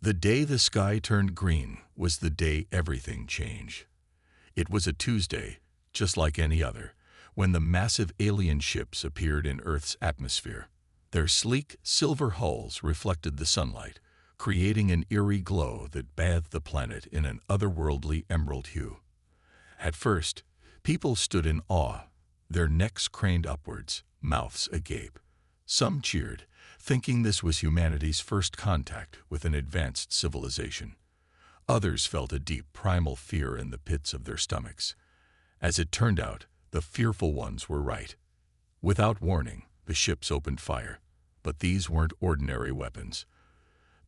The day the sky turned green was the day everything changed. It was a Tuesday, just like any other, when the massive alien ships appeared in Earth's atmosphere. Their sleek, silver hulls reflected the sunlight, creating an eerie glow that bathed the planet in an otherworldly emerald hue. At first, people stood in awe, their necks craned upwards, mouths agape. Some cheered, thinking this was humanity's first contact with an advanced civilization. Others felt a deep primal fear in the pits of their stomachs. As it turned out, the fearful ones were right. Without warning, the ships opened fire. But these weren't ordinary weapons.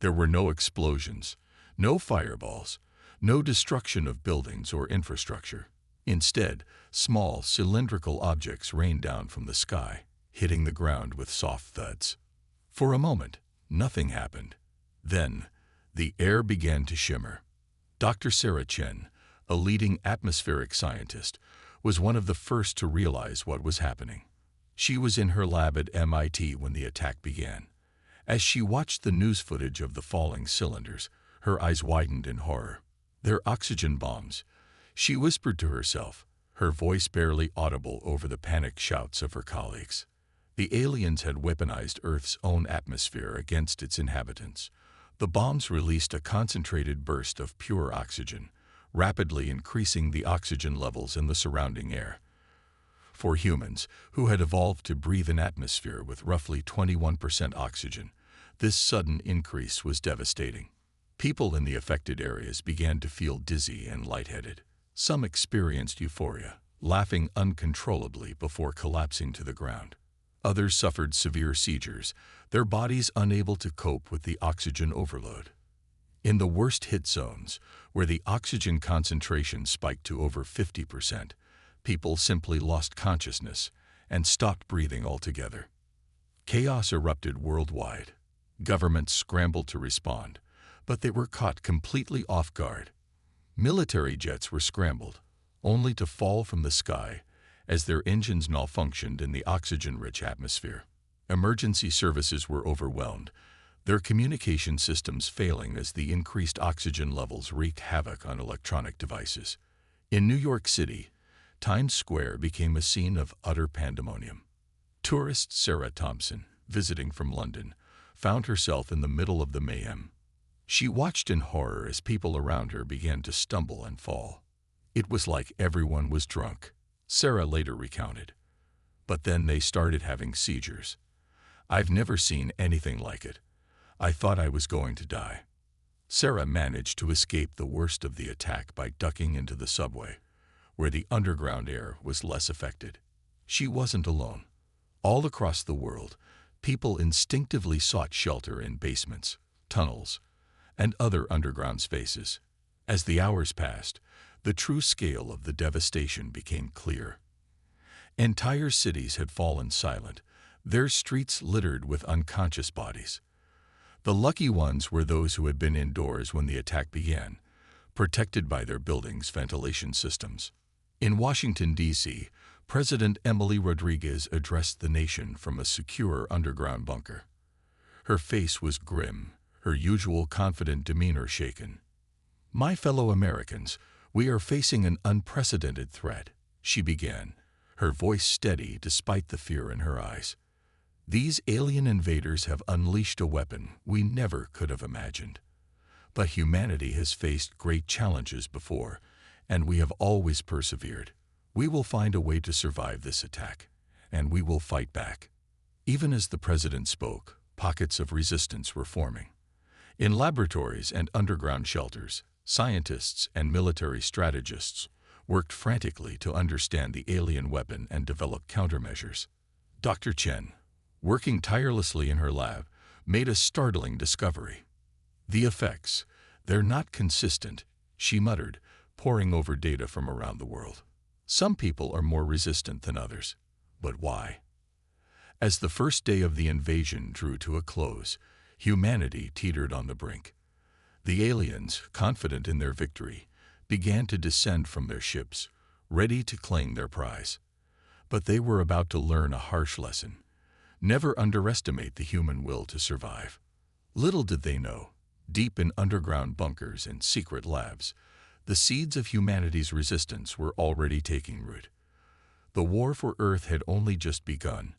There were no explosions, no fireballs, no destruction of buildings or infrastructure. Instead, small, cylindrical objects rained down from the sky, hitting the ground with soft thuds. For a moment, nothing happened. Then, the air began to shimmer. Dr. Sarah Chen, a leading atmospheric scientist, was one of the first to realize what was happening. She was in her lab at MIT when the attack began. As she watched the news footage of the falling cylinders, her eyes widened in horror. "They're oxygen bombs," she whispered to herself, her voice barely audible over the panicked shouts of her colleagues. The aliens had weaponized Earth's own atmosphere against its inhabitants. The bombs released a concentrated burst of pure oxygen, rapidly increasing the oxygen levels in the surrounding air. For humans, who had evolved to breathe an atmosphere with roughly 21% oxygen, this sudden increase was devastating. People in the affected areas began to feel dizzy and lightheaded. Some experienced euphoria, laughing uncontrollably before collapsing to the ground. Others suffered severe seizures, their bodies unable to cope with the oxygen overload. In the worst hit zones, where the oxygen concentration spiked to over 50%, people simply lost consciousness and stopped breathing altogether. Chaos erupted worldwide. Governments scrambled to respond, but they were caught completely off guard. Military jets were scrambled, only to fall from the sky as their engines malfunctioned in the oxygen-rich atmosphere. Emergency services were overwhelmed, their communication systems failing as the increased oxygen levels wreaked havoc on electronic devices. In New York City, Times Square became a scene of utter pandemonium. Tourist Sarah Thompson, visiting from London, found herself in the middle of the mayhem. She watched in horror as people around her began to stumble and fall. It was like everyone was drunk, Sarah later recounted. But then they started having seizures. "I've never seen anything like it. I thought I was going to die." Sarah managed to escape the worst of the attack by ducking into the subway, where the underground air was less affected. She wasn't alone. All across the world, people instinctively sought shelter in basements, tunnels, and other underground spaces. As the hours passed, the true scale of the devastation became clear. Entire cities had fallen silent, their streets littered with unconscious bodies. The lucky ones were those who had been indoors when the attack began, protected by their buildings' ventilation systems. In Washington, D.C., President Emily Rodriguez addressed the nation from a secure underground bunker. Her face was grim, her usual confident demeanor shaken. "My fellow Americans, we are facing an unprecedented threat," she began, her voice steady despite the fear in her eyes. "These alien invaders have unleashed a weapon we never could have imagined. But humanity has faced great challenges before, and we have always persevered. We will find a way to survive this attack, and we will fight back." Even as the president spoke, pockets of resistance were forming. In laboratories and underground shelters, scientists and military strategists worked frantically to understand the alien weapon and develop countermeasures. Dr. Chen, working tirelessly in her lab, made a startling discovery. "The effects, they're not consistent," she muttered, poring over data from around the world. "Some people are more resistant than others. But why?" As the first day of the invasion drew to a close, humanity teetered on the brink. The aliens, confident in their victory, began to descend from their ships, ready to claim their prize. But they were about to learn a harsh lesson. Never underestimate the human will to survive. Little did they know, Deep in underground bunkers and secret labs, the seeds of humanity's resistance were already taking root. The war for Earth had only just begun,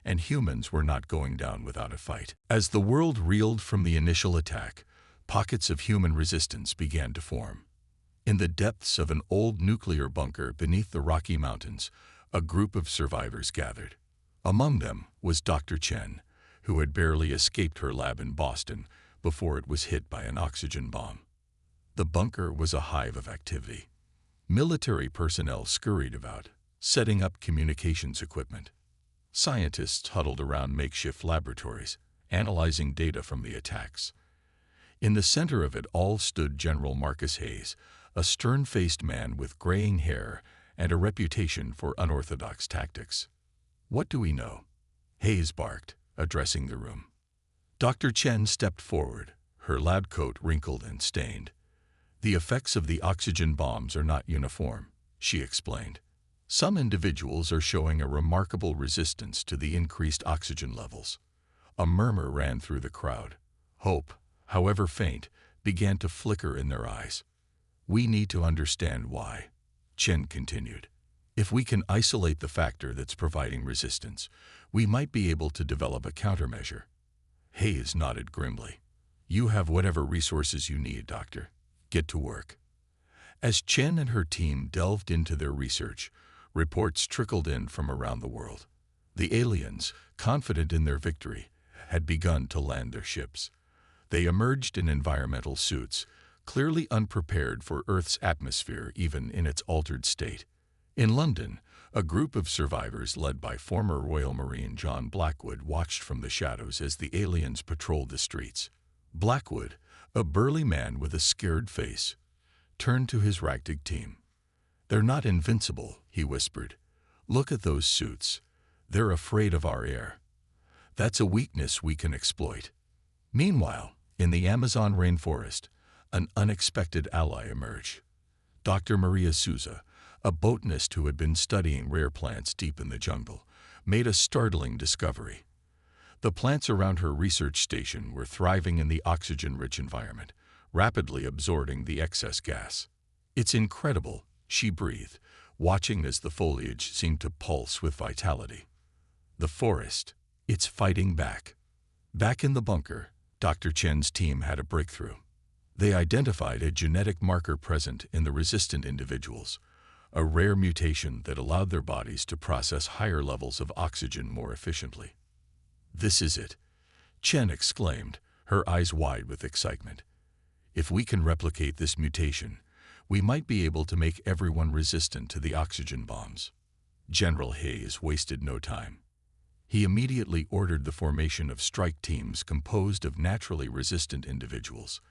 and humans were not going down without a fight. As the world reeled from the initial attack, pockets of human resistance began to form. In the depths of an old nuclear bunker beneath the Rocky Mountains, a group of survivors gathered. Among them was Dr. Chen, who had barely escaped her lab in Boston before it was hit by an oxygen bomb. The bunker was a hive of activity. Military personnel scurried about, setting up communications equipment. Scientists huddled around makeshift laboratories, analyzing data from the attacks. In the center of it all stood General Marcus Hayes, a stern-faced man with graying hair and a reputation for unorthodox tactics. "What do we know?" Hayes barked, addressing the room. Dr. Chen stepped forward, her lab coat wrinkled and stained. "The effects of the oxygen bombs are not uniform," she explained. "Some individuals are showing a remarkable resistance to the increased oxygen levels." A murmur ran through the crowd. Hope, however faint, began to flicker in their eyes. "We need to understand why," Chen continued. "If we can isolate the factor that's providing resistance, we might be able to develop a countermeasure." Hayes nodded grimly. "You have whatever resources you need, Doctor. Get to work." As Chen and her team delved into their research, reports trickled in from around the world. The aliens, confident in their victory, had begun to land their ships. They emerged in environmental suits, clearly unprepared for Earth's atmosphere even in its altered state. In London, a group of survivors led by former Royal Marine John Blackwood watched from the shadows as the aliens patrolled the streets. Blackwood, a burly man with a scared face, turned to his ragtag team. "They're not invincible," he whispered. "Look at those suits. They're afraid of our air. That's a weakness we can exploit." Meanwhile, in the Amazon rainforest, an unexpected ally emerged. Dr. Maria Souza, a botanist who had been studying rare plants deep in the jungle, made a startling discovery. The plants around her research station were thriving in the oxygen-rich environment, rapidly absorbing the excess gas. "It's incredible," she breathed, watching as the foliage seemed to pulse with vitality. "The forest, it's fighting back." Back in the bunker, Dr. Chen's team had a breakthrough. They identified a genetic marker present in the resistant individuals, a rare mutation that allowed their bodies to process higher levels of oxygen more efficiently. "This is it," Chen exclaimed, her eyes wide with excitement. "If we can replicate this mutation, we might be able to make everyone resistant to the oxygen bombs." General Hayes wasted no time. He immediately ordered the formation of strike teams composed of naturally resistant individuals.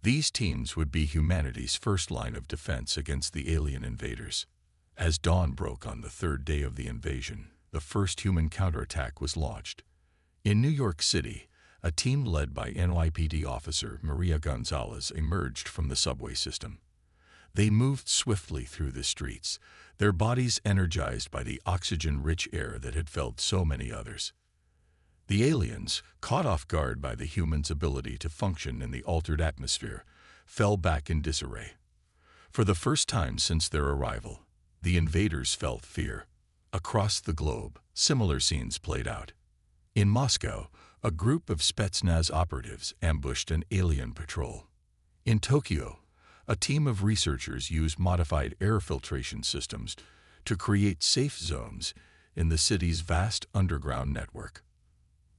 These teams would be humanity's first line of defense against the alien invaders. As dawn broke on the third day of the invasion, the first human counterattack was launched. In New York City, a team led by NYPD officer Maria Gonzalez emerged from the subway system. They moved swiftly through the streets, their bodies energized by the oxygen-rich air that had felled so many others. The aliens, caught off guard by the humans' ability to function in the altered atmosphere, fell back in disarray. For the first time since their arrival, the invaders felt fear. Across the globe, similar scenes played out. In Moscow, a group of Spetsnaz operatives ambushed an alien patrol. In Tokyo, a team of researchers used modified air filtration systems to create safe zones in the city's vast underground network.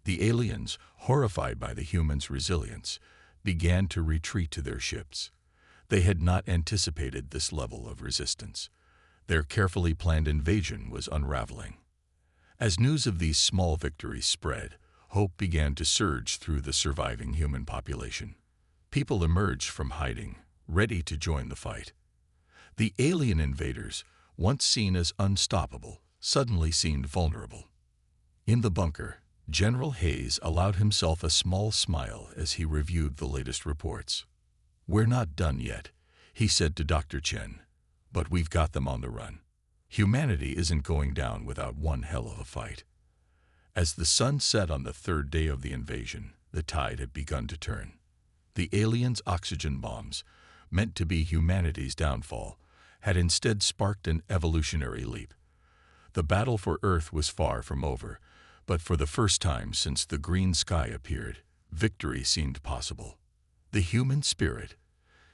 The aliens, horrified by the humans' resilience, began to retreat to their ships. They had not anticipated this level of resistance. Their carefully planned invasion was unraveling. As news of these small victories spread, hope began to surge through the surviving human population. People emerged from hiding, ready to join the fight. The alien invaders, once seen as unstoppable, suddenly seemed vulnerable. In the bunker, General Hayes allowed himself a small smile as he reviewed the latest reports. "We're not done yet," he said to Dr. Chen, "but we've got them on the run. Humanity isn't going down without one hell of a fight." As the sun set on the third day of the invasion, the tide had begun to turn. The aliens' oxygen bombs, meant to be humanity's downfall, had instead sparked an evolutionary leap. The battle for Earth was far from over, but for the first time since the green sky appeared, victory seemed possible. The human spirit,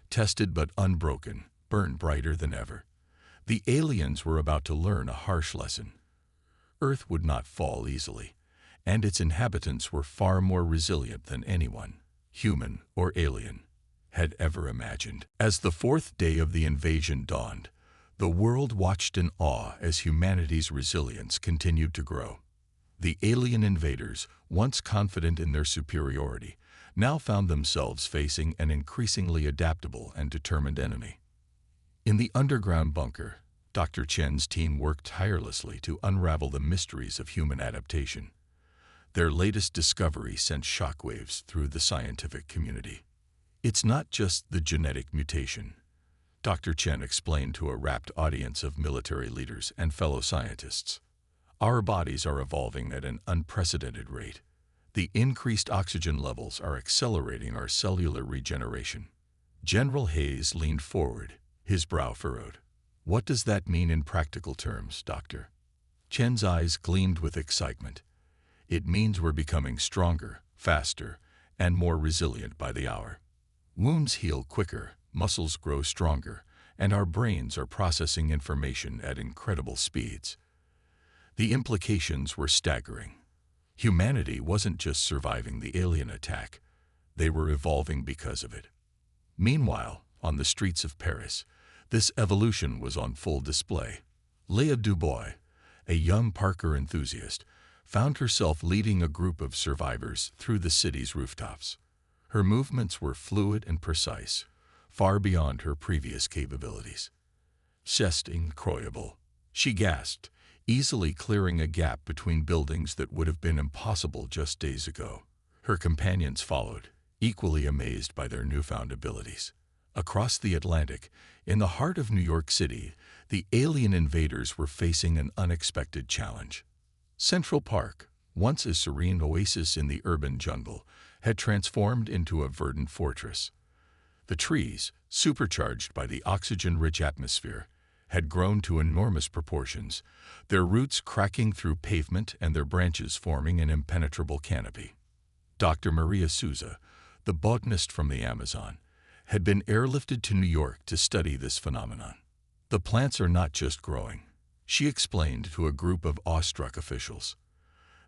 tested but unbroken, burned brighter than ever. The aliens were about to learn a harsh lesson. Earth would not fall easily, and its inhabitants were far more resilient than anyone, human or alien, had ever imagined. As the fourth day of the invasion dawned, the world watched in awe as humanity's resilience continued to grow. The alien invaders, once confident in their superiority, now found themselves facing an increasingly adaptable and determined enemy. In the underground bunker, Dr. Chen's team worked tirelessly to unravel the mysteries of human adaptation. Their latest discovery sent shockwaves through the scientific community. It's not just the genetic mutation, Dr. Chen explained to a rapt audience of military leaders and fellow scientists. Our bodies are evolving at an unprecedented rate. The increased oxygen levels are accelerating our cellular regeneration. General Hayes leaned forward, his brow furrowed. What does that mean in practical terms, Doctor? Chen's eyes gleamed with excitement. It means we're becoming stronger, faster, and more resilient by the hour. Wounds heal quicker, muscles grow stronger, and our brains are processing information at incredible speeds. The implications were staggering. Humanity wasn't just surviving the alien attack, they were evolving because of it. Meanwhile, on the streets of Paris, this evolution was on full display. Léa Dubois, a young Parker enthusiast, found herself leading a group of survivors through the city's rooftops. Her movements were fluid and precise, far beyond her previous capabilities. C'est incroyable, she gasped, easily clearing a gap between buildings that would have been impossible just days ago. Her companions followed, equally amazed by their newfound abilities. Across the Atlantic, in the heart of New York City, the alien invaders were facing an unexpected challenge. Central Park, once a serene oasis in the urban jungle, had transformed into a verdant fortress. The trees, supercharged by the oxygen-rich atmosphere, had grown to enormous proportions, their roots cracking through pavement and their branches forming an impenetrable canopy. Dr. Maria Souza, the botanist from the Amazon, had been airlifted to New York to study this phenomenon. The plants are not just growing, she explained to a group of awestruck officials.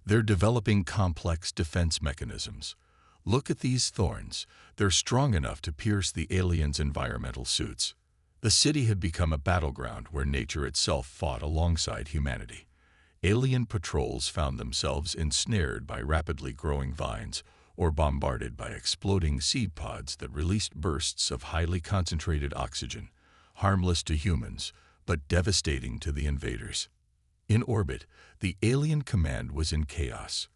They're developing complex defense mechanisms. Look at these thorns. They're strong enough to pierce the aliens' environmental suits. The city had become a battleground where nature itself fought alongside humanity. Alien patrols found themselves ensnared by rapidly growing vines or bombarded by exploding seed pods that released bursts of highly concentrated oxygen, harmless to humans, but devastating to the invaders. In orbit, the alien command was in chaos.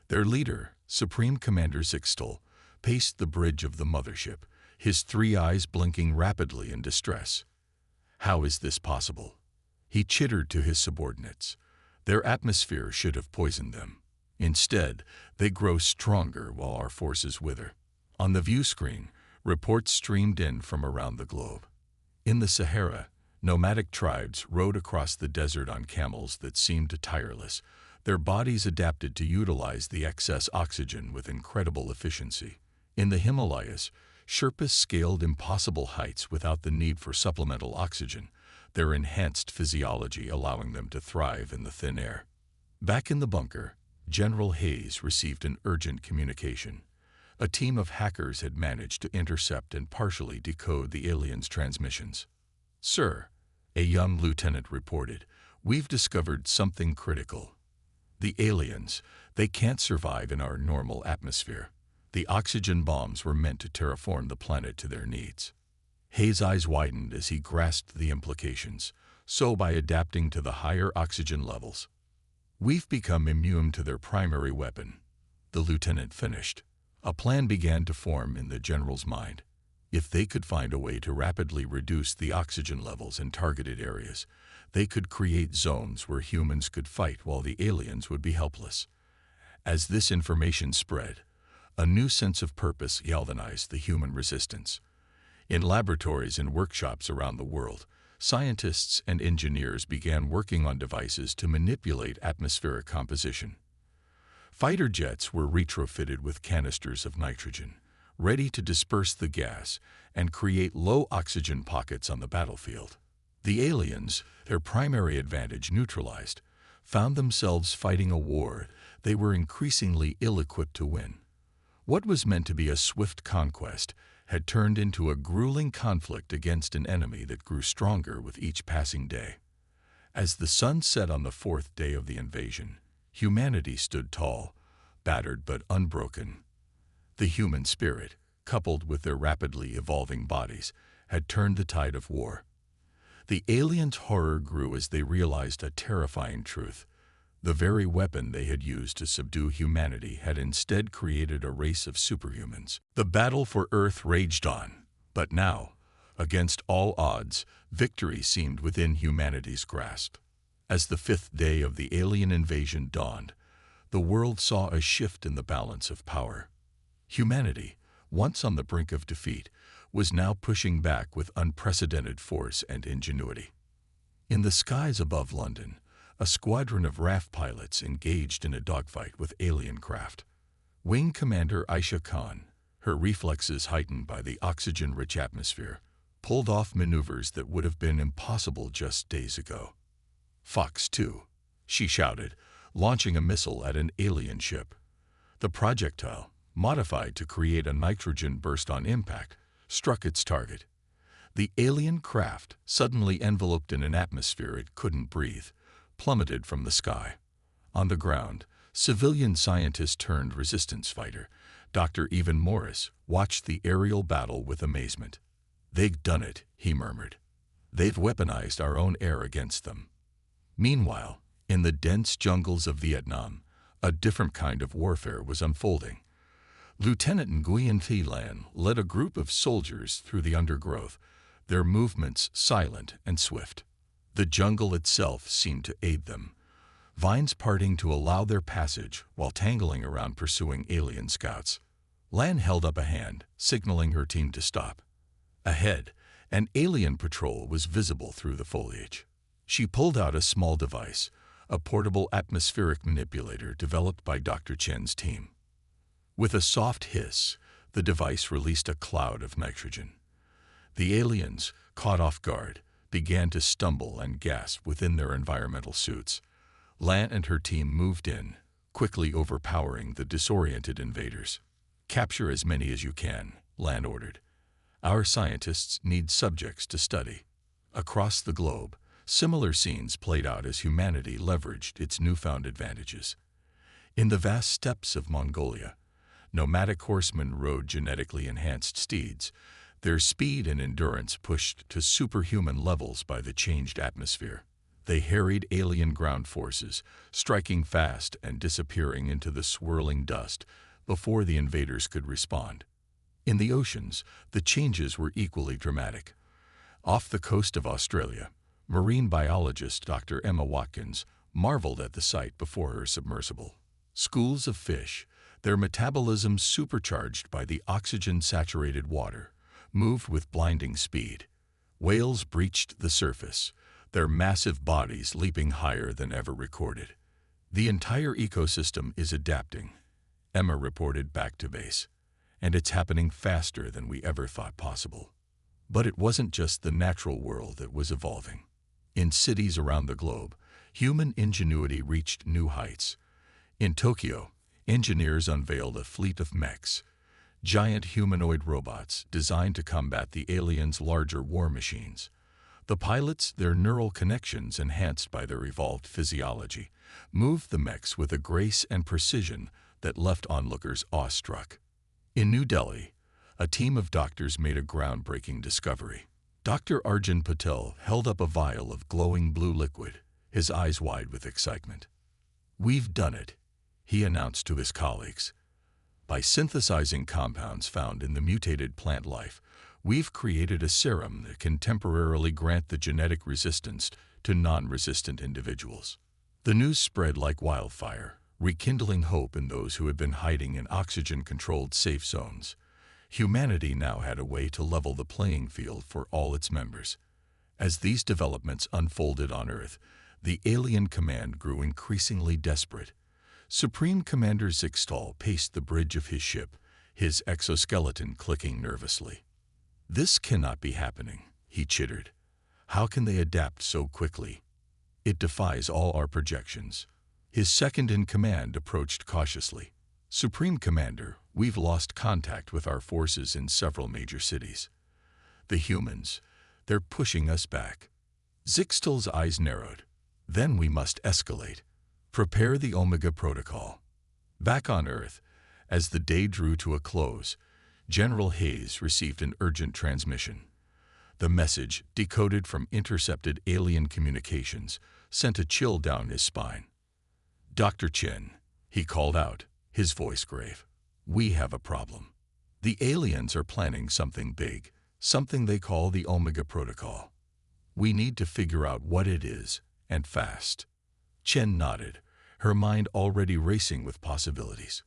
Their leader, Supreme Commander Zixtel, paced the bridge of the mothership, his three eyes blinking rapidly in distress. How is this possible? He chittered to his subordinates. Their atmosphere should have poisoned them. Instead, they grow stronger while our forces wither. On the view screen, reports streamed in from around the globe. In the Sahara, nomadic tribes rode across the desert on camels that seemed tireless, their bodies adapted to utilize the excess oxygen with incredible efficiency. In the Himalayas, Sherpas scaled impossible heights without the need for supplemental oxygen, their enhanced physiology allowing them to thrive in the thin air. Back in the bunker, General Hayes received an urgent communication. A team of hackers had managed to intercept and partially decode the aliens' transmissions. "Sir," a young lieutenant reported, "we've discovered something critical. The aliens, they can't survive in our normal atmosphere. The oxygen bombs were meant to terraform the planet to their needs." Hayes' eyes widened as he grasped the implications. So by adapting to the higher oxygen levels, we've become immune to their primary weapon, the lieutenant finished. A plan began to form in the general's mind. If they could find a way to rapidly reduce the oxygen levels in targeted areas, they could create zones where humans could fight while the aliens would be helpless. As this information spread, A new sense of purpose galvanized the human resistance. In laboratories and workshops around the world, scientists and engineers began working on devices to manipulate atmospheric composition. Fighter jets were retrofitted with canisters of nitrogen, ready to disperse the gas and create low-oxygen pockets on the battlefield. The aliens, their primary advantage neutralized, found themselves fighting a war they were increasingly ill-equipped to win. What was meant to be a swift conquest had turned into a grueling conflict against an enemy that grew stronger with each passing day. As the sun set on the fourth day of the invasion, humanity stood tall, battered but unbroken. The human spirit, coupled with their rapidly evolving bodies, had turned the tide of war. The aliens' horror grew as they realized a terrifying truth. The very weapon they had used to subdue humanity had instead created a race of superhumans. The battle for Earth raged on, but now, against all odds, victory seemed within humanity's grasp. As the fifth day of the alien invasion dawned, the world saw a shift in the balance of power. Humanity, once on the brink of defeat, was now pushing back with unprecedented force and ingenuity. In the skies above London, a squadron of RAF pilots engaged in a dogfight with alien craft. Wing Commander Aisha Khan, her reflexes heightened by the oxygen-rich atmosphere, pulled off maneuvers that would have been impossible just days ago. "Fox 2," she shouted, launching a missile at an alien ship. The projectile, modified to create a nitrogen burst on impact, struck its target. The alien craft, suddenly enveloped in an atmosphere it couldn't breathe, plummeted from the sky. On the ground, civilian scientist-turned-resistance fighter, Dr. Evan Morris, watched the aerial battle with amazement. "They've done it," he murmured. "They've weaponized our own air against them." Meanwhile, in the dense jungles of Vietnam, a different kind of warfare was unfolding. Lieutenant Nguyen Thi Lan led a group of soldiers through the undergrowth, their movements silent and swift. The jungle itself seemed to aid them, vines parting to allow their passage while tangling around pursuing alien scouts. Lan held up a hand, signaling her team to stop. Ahead, an alien patrol was visible through the foliage. She pulled out a small device, a portable atmospheric manipulator developed by Dr. Chen's team. With a soft hiss, the device released a cloud of nitrogen. The aliens, caught off guard, began to stumble and gasp within their environmental suits. Lan and her team moved in, quickly overpowering the disoriented invaders. "Capture as many as you can," Lan ordered. "Our scientists need subjects to study." Across the globe, similar scenes played out as humanity leveraged its newfound advantages. In the vast steppes of Mongolia, nomadic horsemen rode genetically enhanced steeds, their speed and endurance pushed to superhuman levels by the changed atmosphere. They harried alien ground forces, striking fast and disappearing into the swirling dust before the invaders could respond. In the oceans, the changes were equally dramatic. Off the coast of Australia, marine biologist Dr. Emma Watkins marveled at the sight before her submersible. Schools of fish, their metabolism supercharged by the oxygen-saturated water, moved with blinding speed. Whales breached the surface, their massive bodies leaping higher than ever recorded. "The entire ecosystem is adapting," Emma reported back to base, "and it's happening faster than we ever thought possible." But it wasn't just the natural world that was evolving. In cities around the globe, human ingenuity reached new heights. In Tokyo, engineers unveiled a fleet of mechs, giant humanoid robots designed to combat the aliens' larger war machines. The pilots, their neural connections enhanced by their evolved physiology, moved the mechs with a grace and precision that left onlookers awestruck. In New Delhi, a team of doctors made a groundbreaking discovery. Dr. Arjun Patel held up a vial of glowing blue liquid, his eyes wide with excitement. "We've done it," he announced to his colleagues. "By synthesizing compounds found in the mutated plant life, we've created a serum that can temporarily grant the genetic resistance to non-resistant individuals." The news spread like wildfire, rekindling hope in those who had been hiding in oxygen-controlled safe zones. Humanity now had a way to level the playing field for all its members. As these developments unfolded on Earth, the alien command grew increasingly desperate. Supreme Commander Zixtal paced the bridge of his ship, his exoskeleton clicking nervously. "This cannot be happening," he chittered. "How can they adapt so quickly? It defies all our projections." His second-in-command approached cautiously. "Supreme Commander, we've lost contact with our forces in several major cities. The humans, they're pushing us back." Zixtal's eyes narrowed. "Then we must escalate. Prepare the Omega Protocol." Back on Earth, as the day drew to a close, General Hayes received an urgent transmission. The message, decoded from intercepted alien communications, sent a chill down his spine. "Dr. Chen," he called out, his voice grave. "We have a problem. The aliens are planning something big, something they call the Omega Protocol. We need to figure out what it is, and fast." Chen nodded, her mind already racing with possibilities.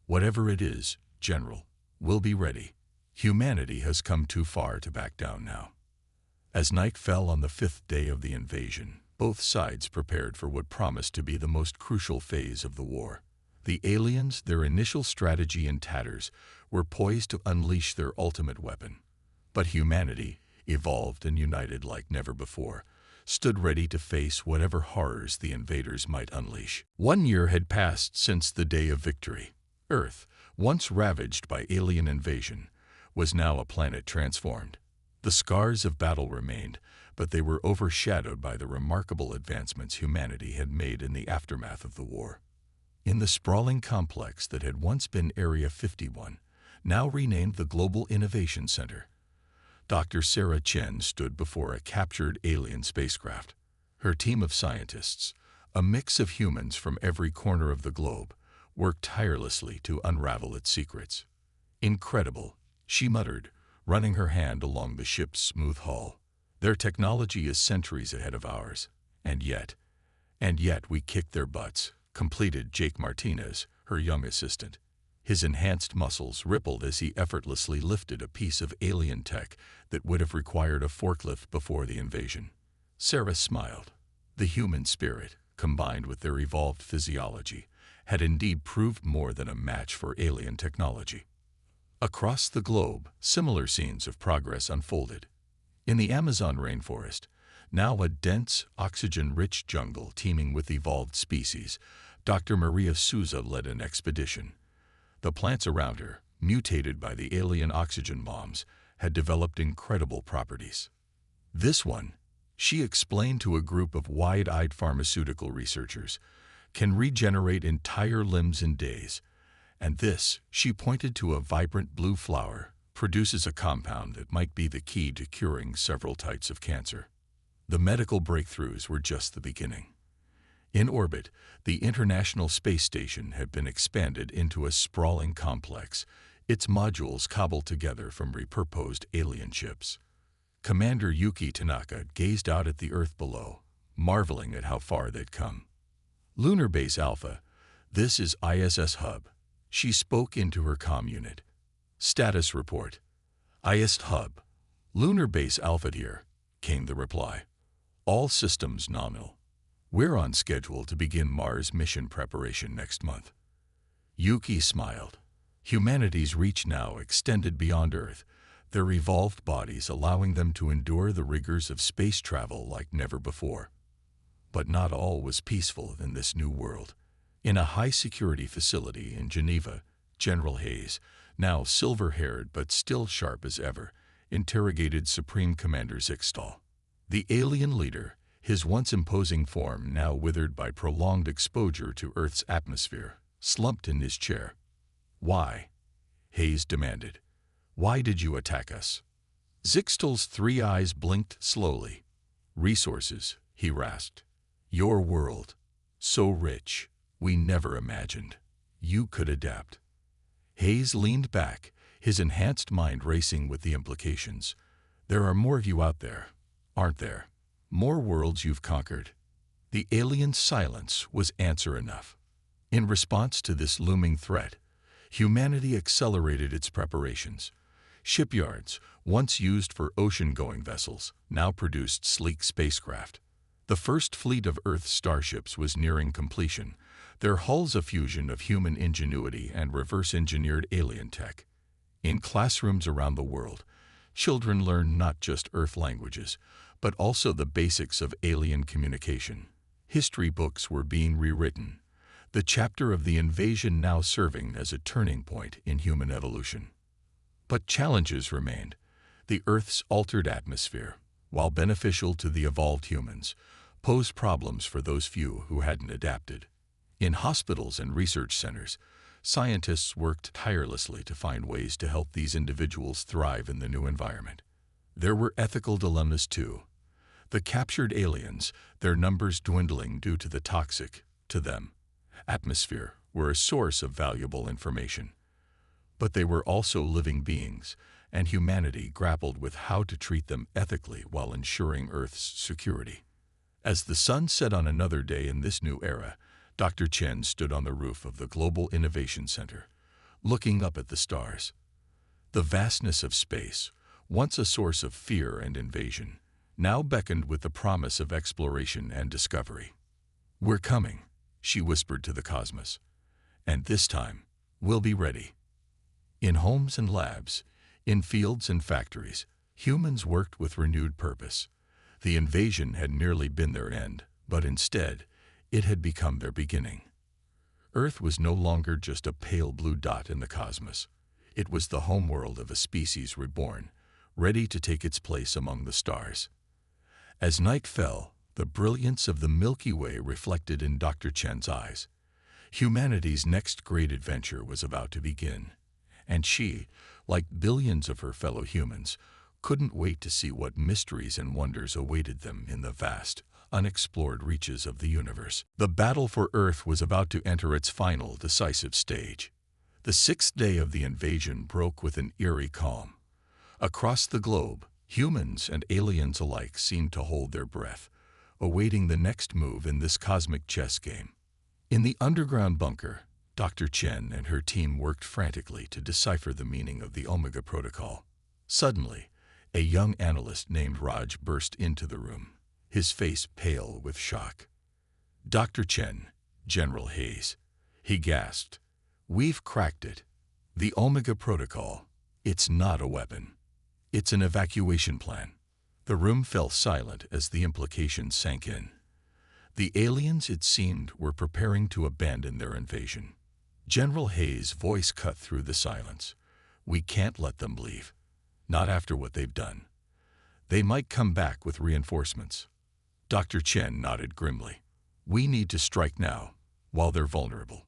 "Whatever it is, General, we'll be ready. Humanity has come too far to back down now." As night fell on the 5th day of the invasion, both sides prepared for what promised to be the most crucial phase of the war. The aliens, their initial strategy in tatters, were poised to unleash their ultimate weapon. But humanity, evolved and united like never before, stood ready to face whatever horrors the invaders might unleash. 1 year had passed since the day of victory. Earth, once ravaged by alien invasion, was now a planet transformed. The scars of battle remained, but they were overshadowed by the remarkable advancements humanity had made in the aftermath of the war. In the sprawling complex that had once been Area 51, now renamed the Global Innovation Center, Dr. Sarah Chen stood before a captured alien spacecraft. Her team of scientists, a mix of humans from every corner of the globe, worked tirelessly to unravel its secrets. "Incredible," she muttered, running her hand along the ship's smooth hull. "Their technology is centuries ahead of ours. And yet we kicked their butts," completed Jake Martinez, her young assistant. His enhanced muscles rippled as he effortlessly lifted a piece of alien tech that would have required a forklift before the invasion. Sarah smiled. The human spirit, combined with their evolved physiology, had indeed proved more than a match for alien technology. Across the globe, similar scenes of progress unfolded. In the Amazon rainforest, now a dense, oxygen-rich jungle teeming with evolved species, Dr. Maria Souza led an expedition. The plants around her, mutated by the alien oxygen bombs, had developed incredible properties. "This one," she explained to a group of wide-eyed pharmaceutical researchers, "can regenerate entire limbs in days. And this," she pointed to a vibrant blue flower, "produces a compound that might be the key to curing several types of cancer." The medical breakthroughs were just the beginning. In orbit, the International Space Station had been expanded into a sprawling complex, its modules cobbled together from repurposed alien ships. Commander Yuki Tanaka gazed out at the Earth below, marveling at how far they'd come. "Lunar Base Alpha, this is ISS Hub," she spoke into her comm unit. "Status report. ISS Hub. Lunar Base Alpha here," came the reply. "All systems nominal. We're on schedule to begin Mars mission preparation next month." Yuki smiled. Humanity's reach now extended beyond Earth, their evolved bodies allowing them to endure the rigors of space travel like never before. But not all was peaceful in this new world. In a high-security facility in Geneva, General Hayes, now silver-haired but still sharp as ever, interrogated Supreme Commander Zixtal. The alien leader, his once imposing form now withered by prolonged exposure to Earth's atmosphere, slumped in his chair. "Why?" Hayes demanded. "Why did you attack us?" Zixtal's 3 eyes blinked slowly. "Resources," he rasped. "Your world. So rich. We never imagined. You could adapt." Hayes leaned back, his enhanced mind racing with the implications. "There are more of you out there, aren't there? More worlds you've conquered." The alien's silence was answer enough. In response to this looming threat, humanity accelerated its preparations. Shipyards, once used for ocean-going vessels, now produced sleek spacecraft. The first fleet of Earth's starships was nearing completion, their hulls a fusion of human ingenuity and reverse-engineered alien tech. In classrooms around the world, children learned not just Earth languages, but also the basics of alien communication. History books were being rewritten, the chapter of the invasion now serving as a turning point in human evolution. But challenges remained. The Earth's altered atmosphere, while beneficial to the evolved humans, posed problems for those few who hadn't adapted. In hospitals and research centers, scientists worked tirelessly to find ways to help these individuals thrive in the new environment. There were ethical dilemmas too. The captured aliens, their numbers dwindling due to the toxic, to them, atmosphere, were a source of valuable information. But they were also living beings, and humanity grappled with how to treat them ethically while ensuring Earth's security. As the sun set on another day in this new era, Dr. Chen stood on the roof of the Global Innovation Center, looking up at the stars. The vastness of space, once a source of fear and invasion, now beckoned with the promise of exploration and discovery. "We're coming," she whispered to the cosmos. "And this time, we'll be ready." In homes and labs, in fields and factories, humans worked with renewed purpose. The invasion had nearly been their end, but instead, it had become their beginning. Earth was no longer just a pale blue dot in the cosmos. It was the homeworld of a species reborn, ready to take its place among the stars. As night fell, the brilliance of the Milky Way reflected in Dr. Chen's eyes. Humanity's next great adventure was about to begin, and she, like billions of her fellow humans, couldn't wait to see what mysteries and wonders awaited them in the vast, unexplored reaches of the universe. The battle for Earth was about to enter its final, decisive stage. The sixth day of the invasion broke with an eerie calm. Across the globe, humans and aliens alike seemed to hold their breath, awaiting the next move in this cosmic chess game. In the underground bunker, Dr. Chen and her team worked frantically to decipher the meaning of the Omega Protocol. Suddenly, a young analyst named Raj burst into the room, his face pale with shock. "Dr. Chen, General Hayes," he gasped, "we've cracked it. The Omega Protocol, it's not a weapon. It's an evacuation plan." The room fell silent as the implications sank in. The aliens, it seemed, were preparing to abandon their invasion. General Hayes' voice cut through the silence. "We can't let them leave. Not after what they've done. They might come back with reinforcements." Dr. Chen nodded grimly. "We need to strike now, while they're vulnerable."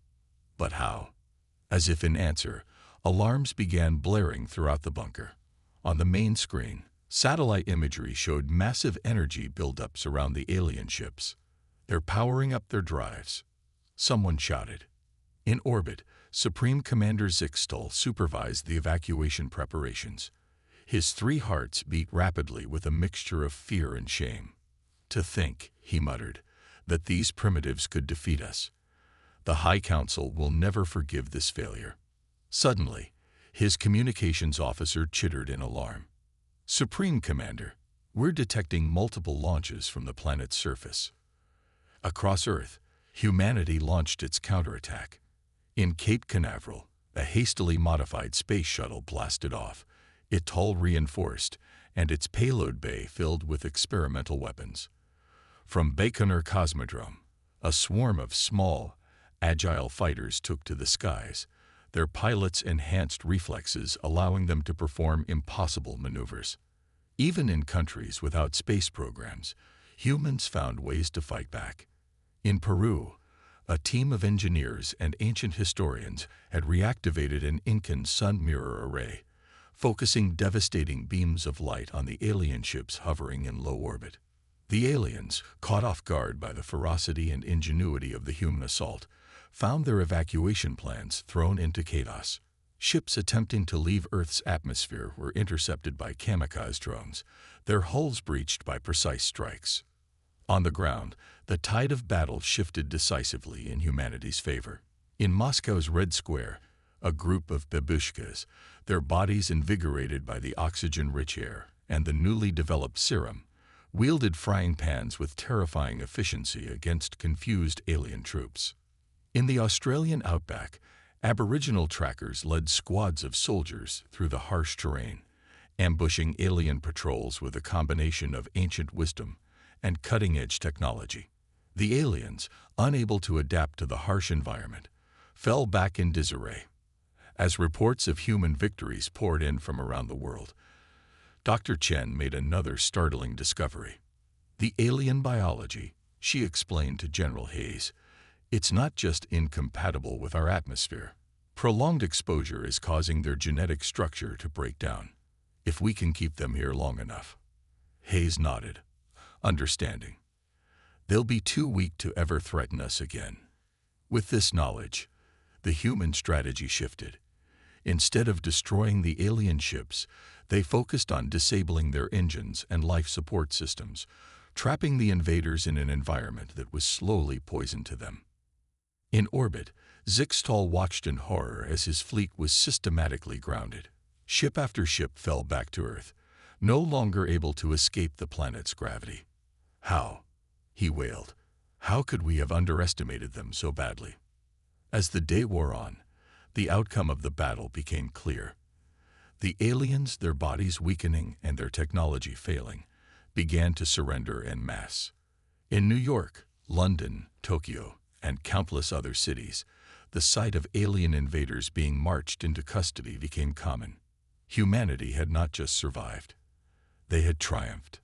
"But how?" As if in answer, alarms began blaring throughout the bunker. On the main screen, satellite imagery showed massive energy buildups around the alien ships. "They're powering up their drives," someone shouted. In orbit, Supreme Commander Zixtal supervised the evacuation preparations. His 3 hearts beat rapidly with a mixture of fear and shame. "To think," he muttered, "that these primitives could defeat us. The High Council will never forgive this failure." Suddenly, his communications officer chittered in alarm. "Supreme Commander, we're detecting multiple launches from the planet's surface." Across Earth, humanity launched its counterattack. In Cape Canaveral, a hastily modified space shuttle blasted off, its hull reinforced and its payload bay filled with experimental weapons. From Baikonur Cosmodrome, a swarm of small, agile fighters took to the skies, their pilots' enhanced reflexes allowing them to perform impossible maneuvers. Even in countries without space programs, humans found ways to fight back. In Peru, a team of engineers and ancient historians had reactivated an Incan sun mirror array, focusing devastating beams of light on the alien ships hovering in low orbit. The aliens, caught off guard by the ferocity and ingenuity of the human assault, found their evacuation plans thrown into chaos. Ships attempting to leave Earth's atmosphere were intercepted by kamikaze drones, their hulls breached by precise strikes. On the ground, the tide of battle shifted decisively in humanity's favor. In Moscow's Red Square, a group of babushkas, their bodies invigorated by the oxygen-rich air and the newly developed serum, wielded frying pans with terrifying efficiency against confused alien troops. In the Australian outback, Aboriginal trackers led squads of soldiers through the harsh terrain, ambushing alien patrols with a combination of ancient wisdom and cutting-edge technology. The aliens, unable to adapt to the harsh environment, fell back in disarray. As reports of human victories poured in from around the world, Dr. Chen made another startling discovery. The alien biology, she explained to General Hayes, it's not just incompatible with our atmosphere. Prolonged exposure is causing their genetic structure to break down. If we can keep them here long enough. Hayes nodded, understanding. They'll be too weak to ever threaten us again. With this knowledge, the human strategy shifted. Instead of destroying the alien ships, they focused on disabling their engines and life support systems, trapping the invaders in an environment that was slowly poisoned to them. In orbit, Zixtal watched in horror as his fleet was systematically grounded. Ship after ship fell back to Earth, no longer able to escape the planet's gravity. How? He wailed. How could we have underestimated them so badly? As the day wore on, the outcome of the battle became clear. The aliens, their bodies weakening and their technology failing, began to surrender en masse. In New York, London, Tokyo, and countless other cities, the sight of alien invaders being marched into custody became common. Humanity had not just survived. They had triumphed.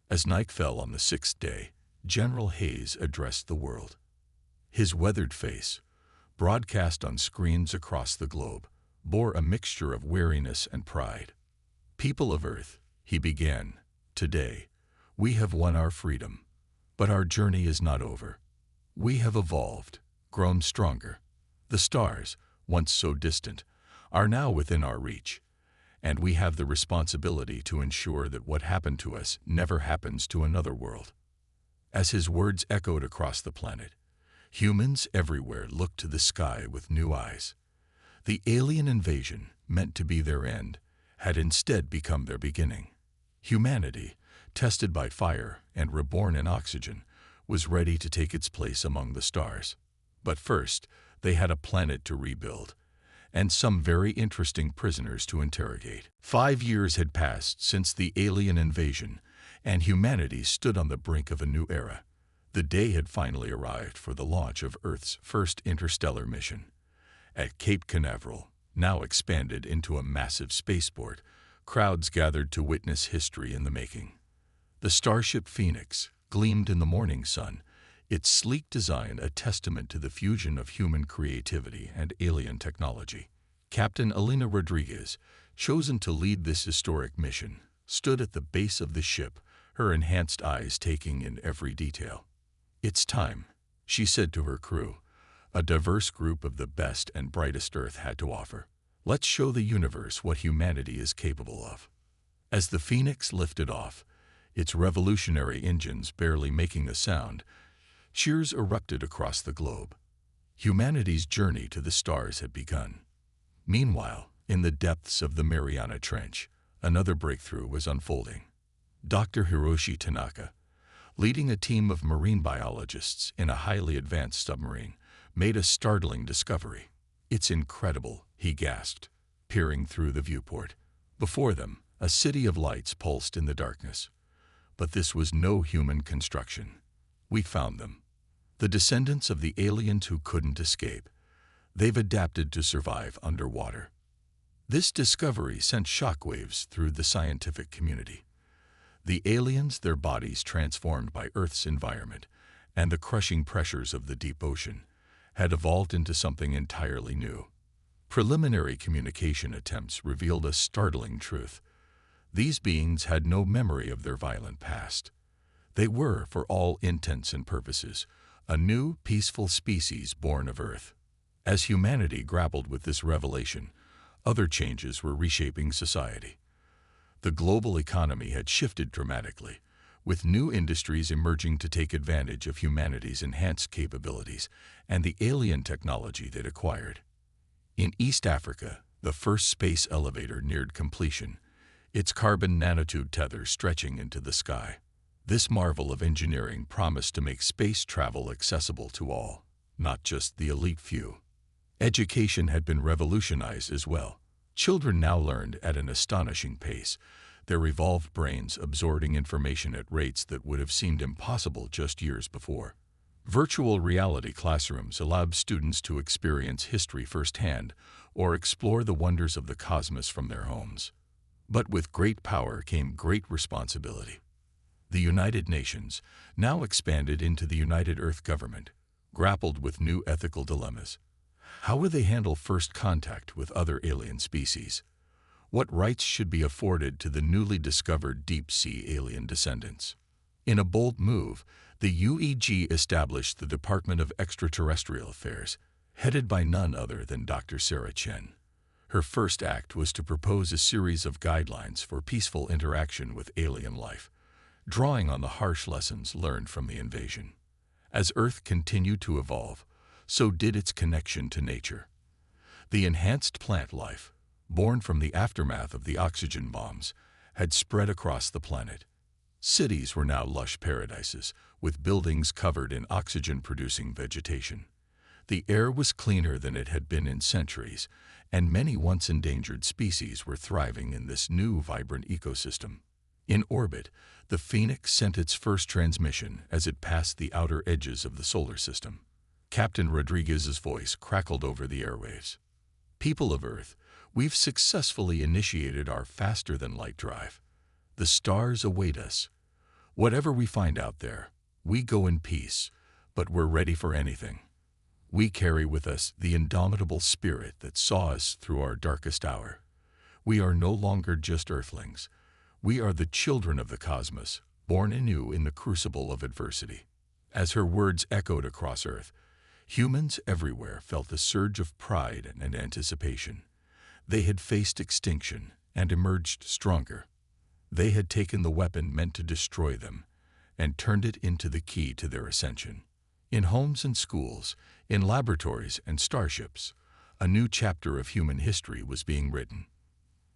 As night fell on the sixth day, General Hayes addressed the world. His weathered face, broadcast on screens across the globe, bore a mixture of weariness and pride. People of Earth, he began, today, we have won our freedom, but our journey is not over. We have evolved, grown stronger. The stars, once so distant, are now within our reach, and we have the responsibility to ensure that what happened to us never happens to another world. As his words echoed across the planet, humans everywhere looked to the sky with new eyes. The alien invasion, meant to be their end, had instead become their beginning. Humanity, tested by fire and reborn in oxygen, was ready to take its place among the stars. But first, they had a planet to rebuild, and some very interesting prisoners to interrogate. 5 years had passed since the alien invasion, and humanity stood on the brink of a new era. The day had finally arrived for the launch of Earth's first interstellar mission. At Cape Canaveral, now expanded into a massive spaceport, crowds gathered to witness history in the making. The Starship Phoenix gleamed in the morning sun, its sleek design a testament to the fusion of human creativity and alien technology. Captain Elena Rodriguez, chosen to lead this historic mission, stood at the base of the ship, her enhanced eyes taking in every detail. "It's time," she said to her crew, a diverse group of the best and brightest Earth had to offer. "Let's show the universe what humanity is capable of." As the Phoenix lifted off, its revolutionary engines barely making a sound, cheers erupted across the globe. Humanity's journey to the stars had begun. Meanwhile, in the depths of the Mariana Trench, another breakthrough was unfolding. Dr. Hiroshi Tanaka, leading a team of marine biologists in a highly advanced submarine, made a startling discovery. "It's incredible," he gasped, peering through the viewport. Before them, a city of lights pulsed in the darkness. But this was no human construction. We found them. The descendants of the aliens who couldn't escape. They've adapted to survive underwater. This discovery sent shockwaves through the scientific community. The aliens, their bodies transformed by Earth's environment and the crushing pressures of the deep ocean, had evolved into something entirely new. Preliminary communication attempts revealed a startling truth. These beings had no memory of their violent past. They were, for all intents and purposes, a new, peaceful species born of Earth. As humanity grappled with this revelation, other changes were reshaping society. The global economy had shifted dramatically, with new industries emerging to take advantage of humanity's enhanced capabilities and the alien technology they'd acquired. In East Africa, the first space elevator neared completion, its carbon nanotube tether stretching into the sky. This marvel of engineering promised to make space travel accessible to all, not just the elite few. Education had been revolutionized as well. Children now learned at an astonishing pace, their evolved brains absorbing information at rates that would have seemed impossible just years before. Virtual reality classrooms allowed students to experience history firsthand or explore the wonders of the cosmos from their homes. But with great power came great responsibility. The United Nations, now expanded into the United Earth Government, grappled with new ethical dilemmas. How would they handle first contact with other alien species? What rights should be afforded to the newly discovered deep-sea alien descendants? In a bold move, the UEG established the Department of Extraterrestrial Affairs, headed by none other than Dr. Sarah Chen. Her first act was to propose a series of guidelines for peaceful interaction with alien life, drawing on the harsh lessons learned from the invasion. As Earth continued to evolve, so did its connection to nature. The enhanced plant life, born from the aftermath of the oxygen bombs, had spread across the planet. Cities were now lush paradises, with buildings covered in oxygen-producing vegetation. The air was cleaner than it had been in centuries, and many once endangered species were thriving in this new, vibrant ecosystem. In orbit, the Phoenix sent its first transmission as it passed the outer edges of the solar system. Captain Rodriguez's voice crackled over the airwaves. "People of Earth, we've successfully initiated our faster-than-light drive. The stars await us. Whatever we find out there, we go in peace, but we're ready for anything. We carry with us the indomitable spirit that saw us through our darkest hour. We are no longer just Earthlings. We are the children of the cosmos, born anew in the crucible of adversity." As her words echoed across Earth, humans everywhere felt a surge of pride and anticipation. They had faced extinction and emerged stronger. They had taken the weapon meant to destroy them and turned it into the key to their ascension. In homes and schools, in laboratories and starships, a new chapter of human history was being written.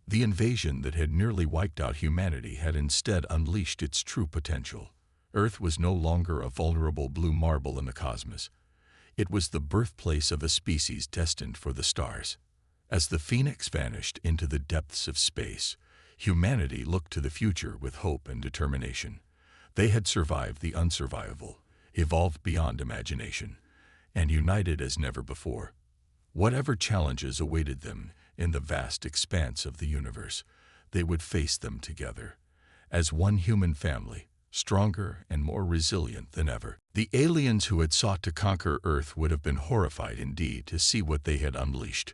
The invasion that had nearly wiped out humanity had instead unleashed its true potential. Earth was no longer a vulnerable blue marble in the cosmos. It was the birthplace of a species destined for the stars. As the Phoenix vanished into the depths of space, humanity looked to the future with hope and determination. They had survived the unsurvivable, evolved beyond imagination, and united as never before. Whatever challenges awaited them in the vast expanse of the universe, they would face them together, as one human family, stronger and more resilient than ever. The aliens who had sought to conquer Earth would have been horrified indeed to see what they had unleashed.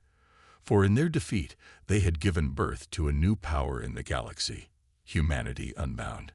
For in their defeat, they had given birth to a new power in the galaxy, humanity unbound.